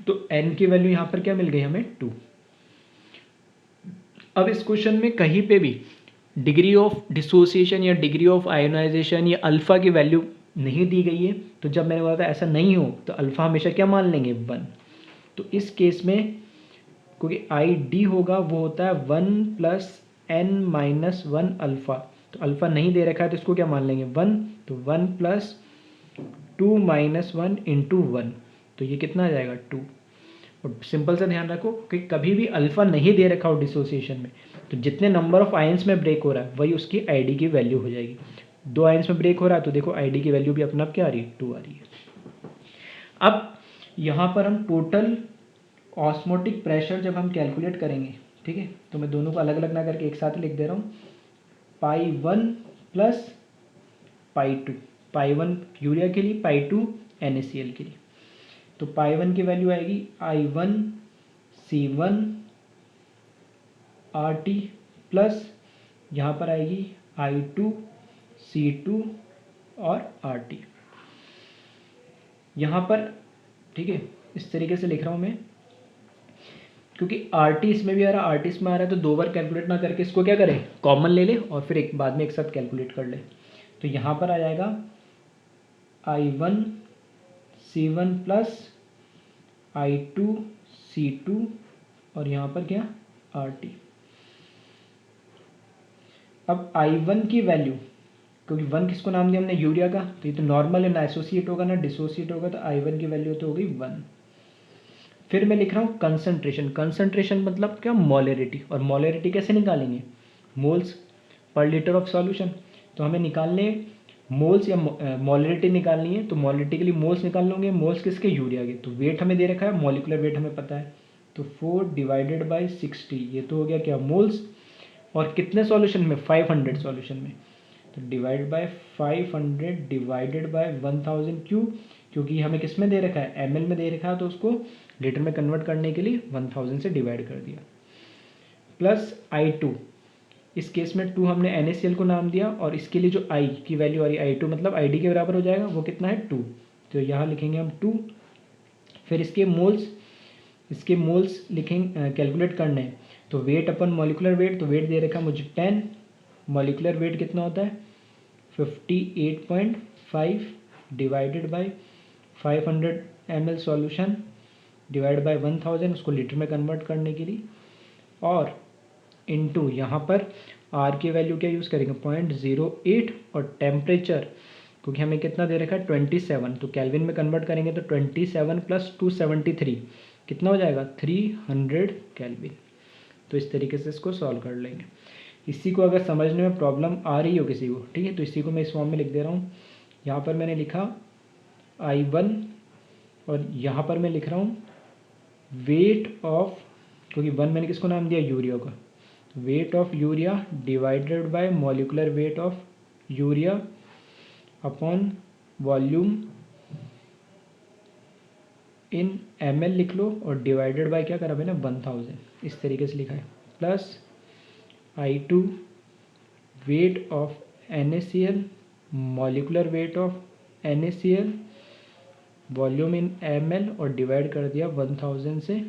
तो N की वैल्यू यहाँ पर क्या मिल गई हमें 2। अब इस क्वेश्चन में कहीं पे भी डिग्री ऑफ डिसोसिएशन या डिग्री ऑफ आयोनाइजेशन या अल्फ़ा की वैल्यू नहीं दी गई है। तो जब मैंने बोला था ऐसा नहीं हो तो अल्फ़ा हमेशा क्या मान लेंगे 1। तो इस केस में क्योंकि ID होगा वो होता है 1 + n-1 अल्फ़ा। तो अल्फ़ा नहीं दे रखा है तो इसको क्या मान लेंगे 1। तो 1 + 2 - 1 × 1, तो ये कितना आ जाएगा 2। और सिंपल सा ध्यान रखो कि कभी भी अल्फ़ा नहीं दे रखा हो डिसोसिएशन में तो जितने नंबर ऑफ आयंस में ब्रेक हो रहा है वही उसकी ID की वैल्यू हो जाएगी। 2 आयंस में ब्रेक हो रहा है तो देखो ID की वैल्यू भी अपना क्या आ रही है 2 आ रही है। अब यहाँ पर हम टोटल ऑस्मोटिक प्रेशर जब हम कैलकुलेट करेंगे, ठीक है, तो मैं दोनों को अलग अलग ना करके एक साथ लिख दे रहा हूँ, π1 + π2। π1 यूरिया के लिए, π2 NaCl के लिए। तो π1 की वैल्यू आएगी I1C1 RT प्लस यहाँ पर आएगी I2C2 और RT। यहाँ पर ठीक है इस तरीके से लिख रहा हूँ मैं। क्योंकि आर टी इसमें भी आ रहा है, आर टी इसमें आ रहा है, तो 2 बार कैलकुलेट ना करके इसको क्या करें, कॉमन ले ले और फिर एक बाद में एक साथ कैलकुलेट कर ले। तो यहाँ पर आ जाएगा I1C1 प्लस I2C2 और यहाँ पर क्या RT। अब I1 की वैल्यू, क्योंकि 1 किसको नाम दिया हमने, यूरिया का, तो ये तो नॉर्मल है, ना एसोसिएट होगा ना डिसोसिएट होगा, तो I1 की वैल्यू तो हो गई 1। फिर मैं लिख रहा हूँ कंसंट्रेशन, कंसंट्रेशन मतलब क्या, मोलरिटी, और मोलरिटी कैसे निकालेंगे, moles per litre of solution. तो हमें निकालने मोल्स या मोलरिटी निकालनी है, तो मोलरिटी के लिए मोल्स निकाल लोगे, मोल्स किसके, यूरिया के। तो वेट हमें दे रखा है, मॉलिकुलर वेट हमें पता है, तो 4 डिवाइडेड बाई 60, ये तो हो गया क्या, मोल्स। और कितने सॉल्यूशन में, 500 सॉल्यूशन में, तो डिवाइड बाय 500 डिवाइडेड बाय 1000, क्यों, क्योंकि हमें किस में दे रखा है, ml में दे रखा है, तो उसको लीटर में कन्वर्ट करने के लिए 1000 से डिवाइड कर दिया। प्लस I2, इस केस में 2 हमने NaCl को नाम दिया, और इसके लिए जो I की वैल्यू आ रही है I2 मतलब ID के बराबर हो जाएगा, वो कितना है 2, तो यहाँ लिखेंगे हम 2। फिर इसके मोल्स लिखेंगे, कैलकुलेट करने हैं, तो वेट अपन मॉलिकुलर वेट, तो वेट दे रखा है मुझे 10, मॉलिकुलर वेट कितना होता है 58.5 divided by 500 ml solution divide by 1000, उसको लीटर में कन्वर्ट करने के लिए, और इनटू यहाँ पर R की वैल्यू क्या यूज़ करेंगे 0.08, और टेम्परेचर क्योंकि हमें कितना दे रखा है 27, तो केल्विन में कन्वर्ट करेंगे तो 27 प्लस 273 कितना हो जाएगा 300 केल्विन। तो इस तरीके से इसको सॉल्व कर लेंगे। इसी को अगर समझने में प्रॉब्लम आ रही हो किसी को, ठीक है, तो इसी को मैं इस फॉर्म में लिख दे रहा हूँ। यहाँ पर मैंने लिखा I1 और यहाँ पर मैं लिख रहा हूँ वेट ऑफ, क्योंकि 1 मैंने किसको नाम दिया यूरिया का, weight of urea divided by molecular weight of urea upon volume in ml लिख लो, और डिवाइडेड बाय क्या करा मैंने 1000, इस तरीके से लिखा है। Plus I2 weight of NaCl molecular weight of NaCl volume in ml और डिवाइड कर दिया 1000 से,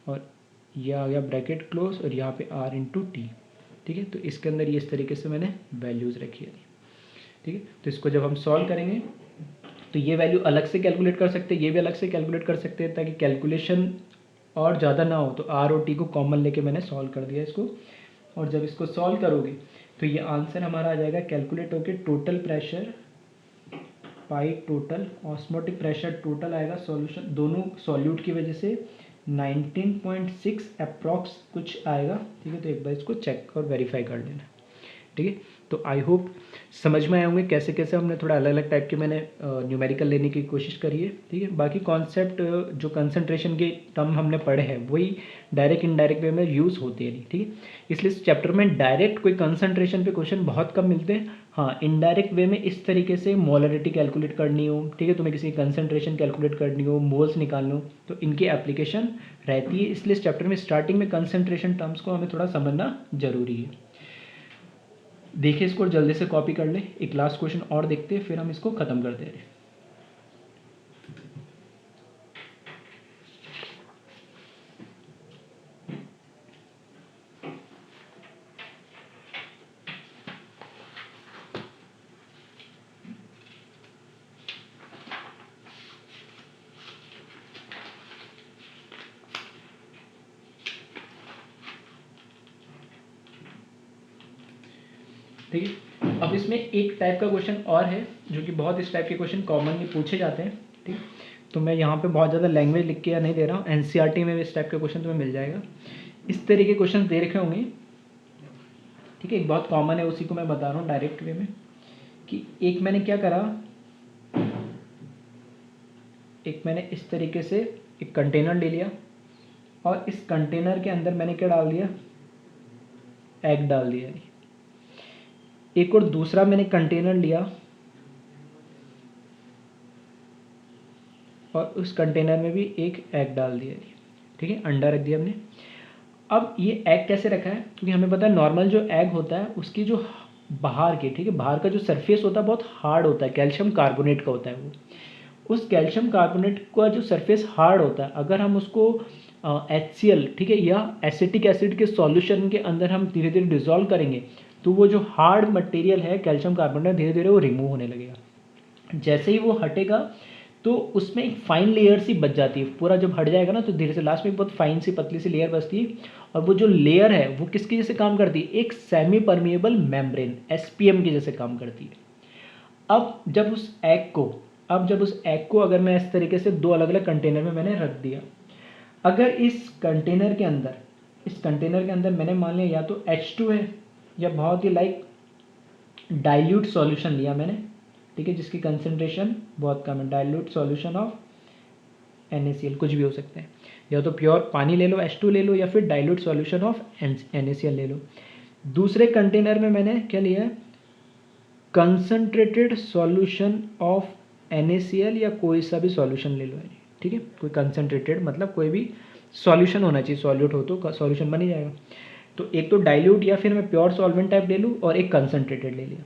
और यह आ गया ब्रैकेट क्लोज, और यहाँ पे R इंटू टी। ठीक है, तो इसके अंदर ये इस तरीके से मैंने वैल्यूज़ रखी है। ठीक है, तो इसको जब हम सॉल्व करेंगे तो ये वैल्यू अलग से कैलकुलेट कर सकते हैं, ये भी अलग से कैलकुलेट कर सकते हैं, ताकि कैलकुलेशन और ज़्यादा ना हो, तो R और T को कॉमन लेके मैंने सॉल्व कर दिया इसको। और जब इसको सॉल्व करोगे तो ये आंसर हमारा आ जाएगा कैलकुलेट होके total pressure pi total osmotic pressure total आएगा सॉल्यूशन दोनों सॉल्यूट की वजह से 19.6 अप्रॉक्स कुछ आएगा। ठीक है, तो एक बार इसको चेक और वेरीफाई कर लेना। ठीक है, तो आई होप समझ में आए होंगे कैसे कैसे हमने थोड़ा अलग अलग टाइप के मैंने न्यूमेरिकल लेने की कोशिश करी है। ठीक है, बाकी कॉन्सेप्ट जो कंसंट्रेशन के टर्म हमने पढ़े हैं वही डायरेक्ट इनडायरेक्ट वे में यूज़ होते हैं नहीं। ठीक है, इसलिए इस चैप्टर में डायरेक्ट कोई कंसंट्रेशन पे क्वेश्चन बहुत कम मिलते हैं। हाँ, इनडायरेक्ट वे में इस तरीके से मोलरिटी कैलकुलेट करनी हो, ठीक है, तुम्हें किसी कंसंट्रेशन कैलकुलेट करनी हो, मोल्स निकालना हो, तो इनकी एप्लीकेशन रहती है। इसलिए इस चैप्टर में स्टार्टिंग में कंसंट्रेशन टर्म्स को हमें थोड़ा समझना जरूरी है। देखिए इसको जल्दी से कॉपी कर लें, एक लास्ट क्वेश्चन और देखते हैं फिर हम इसको ख़त्म कर दे रहे हैं। ठीक है, अब इसमें एक टाइप का क्वेश्चन और है जो कि बहुत इस टाइप के क्वेश्चन कॉमनली पूछे जाते हैं। ठीक, तो मैं यहाँ पे बहुत ज़्यादा लैंग्वेज लिख के या नहीं दे रहा हूँ, एनसीईआरटी में भी इस टाइप के क्वेश्चन तुम्हें मिल जाएगा। इस तरीके के क्वेश्चन दे रखे होंगे। ठीक है, एक बहुत कॉमन है, उसी को मैं बता रहा हूँ डायरेक्ट वे में कि एक मैंने क्या करा, एक मैंने इस तरीके से एक कंटेनर ले लिया और इस कंटेनर के अंदर मैंने क्या डाल दिया, एग डाल दिया। एक और दूसरा मैंने कंटेनर लिया और उस कंटेनर में भी एक एग डाल दिया। ठीक है, अंडा रख दिया हमने। अब ये एग कैसे रखा है, क्योंकि हमें पता है नॉर्मल जो एग होता है उसकी जो बाहर के, ठीक है, बाहर का जो सरफेस होता है बहुत हार्ड होता है, कैल्शियम कार्बोनेट का होता है वो। उस कैल्शियम कार्बोनेट का जो सरफेस हार्ड होता है, अगर हम उसको HCl, ठीक है, या एसिटिक एसिड के सॉल्यूशन के अंदर हम धीरे धीरे डिजोल्व करेंगे तो वो जो हार्ड मटेरियल है कैल्शियम कार्बोनेट धीरे धीरे वो रिमूव होने लगेगा। जैसे ही वो हटेगा तो उसमें एक फाइन लेयर सी बच जाती है, पूरा जब हट जाएगा ना तो धीरे से लास्ट में बहुत फाइन सी पतली सी लेयर बचती है, और वो जो लेयर है वो किसकी जैसे काम करती है, एक सेमी परमिएबल मेम्ब्रेन SPM की जैसे काम करती है। अब जब उस एग को अगर मैं इस तरीके से दो अलग अलग कंटेनर में मैंने रख दिया, अगर इस कंटेनर के अंदर मैंने मान लिया या तो H2 है या बहुत ही लाइक डाइल्यूट सॉल्यूशन लिया मैंने, ठीक है, जिसकी कंसंट्रेशन बहुत कम है, डाइल्यूट सॉल्यूशन ऑफ NaCl, कुछ भी हो सकते हैं, या तो प्योर पानी ले लो H2 ले लो, या फिर डाइल्यूट सॉल्यूशन ऑफ NaCl ले लो। दूसरे कंटेनर में मैंने क्या लिया है, कंसंट्रेटेड सॉल्यूशन ऑफ NaCl या कोई सा भी सॉल्यूशन ले लो, ठीक है, कोई कंसंट्रेटेड मतलब कोई भी सॉल्यूशन होना चाहिए, सॉल्यूट हो तो सॉल्यूशन बन ही जाएगा। तो एक तो डाइल्यूट या फिर मैं प्योर सॉल्वेंट टाइप ले लूँ, और एक कंसंट्रेटेड ले लिया।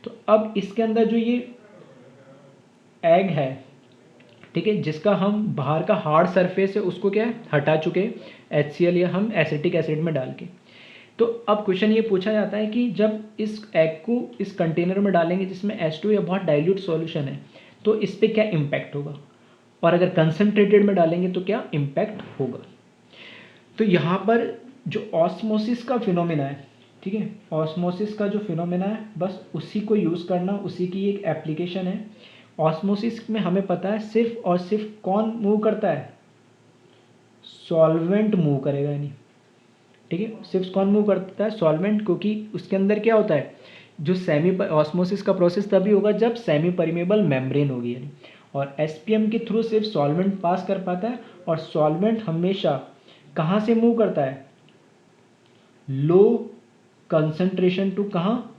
तो अब इसके अंदर जो ये एग है, ठीक है, जिसका हम बाहर का हार्ड सरफेस है उसको क्या है हटा चुके HCl या हम एसिटिक एसिड में डाल के। तो अब क्वेश्चन ये पूछा जाता है कि जब इस एग को इस कंटेनर में डालेंगे जिसमें H2 या बहुत डाइल्यूट सॉल्यूशन है तो इस पर क्या इम्पैक्ट होगा, और अगर कंसंट्रेटेड में डालेंगे तो क्या इम्पैक्ट होगा। तो यहाँ पर जो ऑस्मोसिस का फिनोमेना है, ठीक है, ऑस्मोसिस का जो फिनोमेना है बस उसी को यूज़ करना, उसी की एक एप्लीकेशन है। ऑस्मोसिस में हमें पता है सिर्फ और सिर्फ कौन मूव करता है, सॉल्वेंट मूव करेगा, यानी ठीक है, सिर्फ कौन मूव करता है, सॉल्वेंट, क्योंकि उसके अंदर क्या होता है, जो सेमी ऑस्मोसिस का प्रोसेस तभी होगा जब सेमी परमिएबल मेम्ब्रेन होगी, यानी, और SPM के थ्रू सिर्फ सॉल्वेंट पास कर पाता है, और सॉल्वेंट हमेशा कहाँ से मूव करता है, लो कंसंट्रेशन टू कहाँ,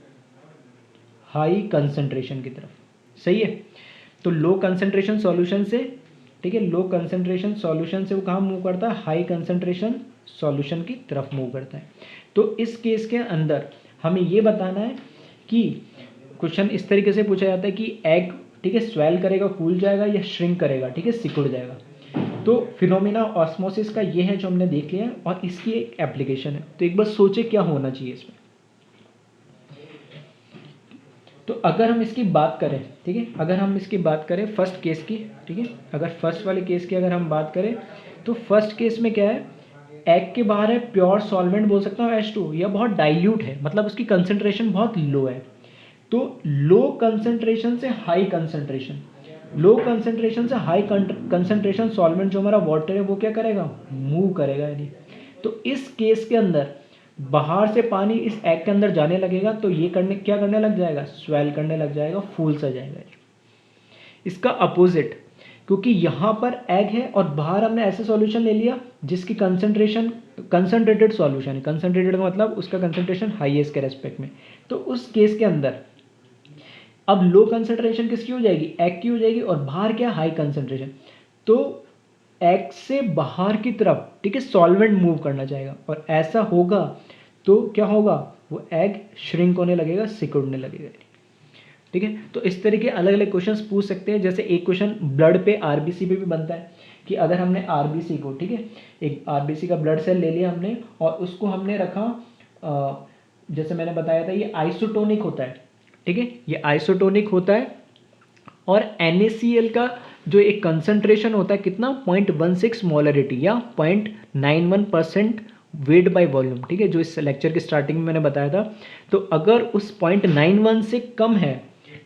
हाई कंसंट्रेशन की तरफ, सही है। तो लो कंसंट्रेशन सॉल्यूशन से, ठीक है, लो कंसंट्रेशन सॉल्यूशन से वो कहाँ मूव करता है, हाई कंसंट्रेशन सॉल्यूशन की तरफ मूव करता है। तो इस केस के अंदर हमें ये बताना है कि क्वेश्चन इस तरीके से पूछा जाता है कि एग, ठीक है, स्वेल करेगा, फूल जाएगा, या श्रिंक करेगा, ठीक है, सिकुड़ जाएगा। तो फिनोमेना ऑस्मोसिस का ये है जो हमने देख लिया है, और इसकी एक एप्लीकेशन है। तो एक बार सोचे क्या होना चाहिए इसमें। तो अगर हम इसकी बात करें, ठीक है, अगर हम इसकी बात करें फर्स्ट केस की, ठीक है, अगर फर्स्ट वाले केस की अगर हम बात करें तो फर्स्ट केस में क्या है, एग के बाहर है प्योर सॉल्वेंट बोल सकता हूँ H2, या बहुत डाइल्यूट है, मतलब उसकी कंसंट्रेशन बहुत लो है। तो लो कंसंट्रेशन से हाई कंसंट्रेशन, लो कंसंट्रेशन से हाई कंसंट्रेशन सॉल्वेंट जो हमारा वाटर है वो क्या करेगा, मूव करेगा, यानी। तो इस केस के अंदर बाहर से पानी इस एग के अंदर जाने लगेगा तो ये क्या करने लग जाएगा, स्वेल करने लग जाएगा, फूल सा जाएगा। इसका अपोजिट, क्योंकि यहाँ पर एग है और बाहर हमने ऐसे सॉल्यूशन ले लिया जिसकी कंसंट्रेशन कंसंट्रेटेड सॉल्यूशन है, कंसंट्रेटेड का मतलब उसका कंसंट्रेशन हाई है इसके रेस्पेक्ट में। तो उस केस के अंदर अब लो कंसंट्रेशन किसकी हो जाएगी, एग की हो जाएगी, और बाहर क्या, हाई कंसंट्रेशन। तो एग से बाहर की तरफ, ठीक है, सॉल्वेंट मूव करना चाहेगा, और ऐसा होगा तो क्या होगा, वो एग श्रिंक होने लगेगा, सिकुड़ने लगेगा, ठीक है। तो इस तरह के अलग अलग क्वेश्चंस पूछ सकते हैं। जैसे एक क्वेश्चन ब्लड पे RBC पे भी बनता है कि अगर हमने RBC को, ठीक है, एक RBC का ब्लड सेल ले लिया हमने और उसको हमने रखा, जैसे मैंने बताया था ये आइसोटोनिक होता है, ठीक है, ये आइसोटोनिक होता है, और NaCl का जो एक कंसंट्रेशन होता है कितना, 0.16 मोलरिटी या 0.91% वेट बाय वॉल्यूम, ठीक है, जो इस लेक्चर के स्टार्टिंग में मैंने बताया था। तो अगर उस 0.91 से कम है,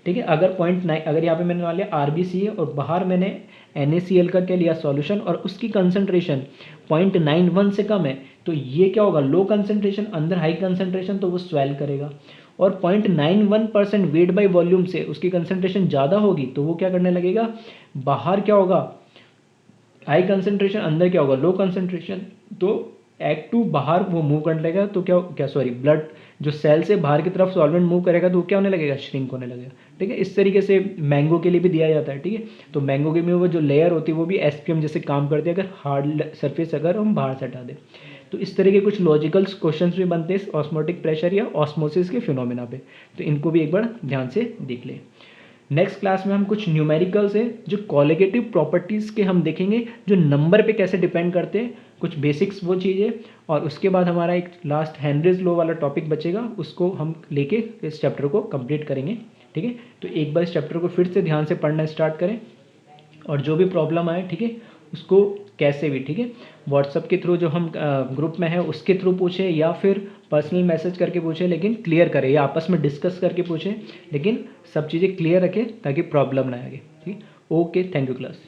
ठीक है, अगर 0.9, अगर यहाँ पे मैंने मान लिया RBC है और बाहर मैंने NaCl का क्या लिया सॉल्यूशन, और उसकी कंसंट्रेशन 0.91 से कम है, तो ये क्या होगा, लो कंसंट्रेशन, अंदर हाई कंसंट्रेशन, तो वो स्वेल करेगा। और 0.91% वेट बाय वॉल्यूम से उसकी कंसंट्रेशन ज़्यादा होगी तो वो क्या करने लगेगा, बाहर क्या होगा, हाई कंसंट्रेशन, अंदर क्या होगा, लो कंसंट्रेशन, तो एग टू बाहर वो मूव करने लगेगा, तो ब्लड जो सेल से बाहर की तरफ सॉल्वेंट मूव करेगा तो वो क्या होने लगेगा, श्रिंक होने लगेगा, ठीक है। इस तरीके से मैंगो के लिए भी दिया जाता है, ठीक है। तो मैंगो के में वो जो लेयर होती है वो भी SPM जैसे काम करती है, अगर हार्ड सरफेस अगर हम बाहर से हटा दें। तो इस तरह के कुछ लॉजिकल क्वेश्चन भी बनते हैं ऑस्मोटिक प्रेशर या ऑस्मोसिस के फिनोमेना पे, तो इनको भी एक बार ध्यान से देख लें। नेक्स्ट क्लास में हम कुछ न्यूमेरिकल्स है जो कॉलिगेटिव प्रॉपर्टीज़ के हम देखेंगे, जो नंबर पे कैसे डिपेंड करते हैं, कुछ बेसिक्स वो चीज़ें। और उसके बाद हमारा एक लास्ट हेनरीज लॉ वाला टॉपिक बचेगा, उसको हम लेके इस चैप्टर को कंप्लीट करेंगे। ठीक है, तो एक बार इस चैप्टर को फिर से ध्यान से पढ़ना स्टार्ट करें, और जो भी प्रॉब्लम आए, ठीक है, उसको कैसे भी, ठीक है, व्हाट्सअप के थ्रू जो हम ग्रुप में है उसके थ्रू पूछें, या फिर पर्सनल मैसेज करके पूछें, लेकिन क्लियर करें, या आपस में डिस्कस करके पूछें, लेकिन सब चीज़ें क्लियर रखें ताकि प्रॉब्लम ना आए। ठीक, ओके, थैंक यू क्लास।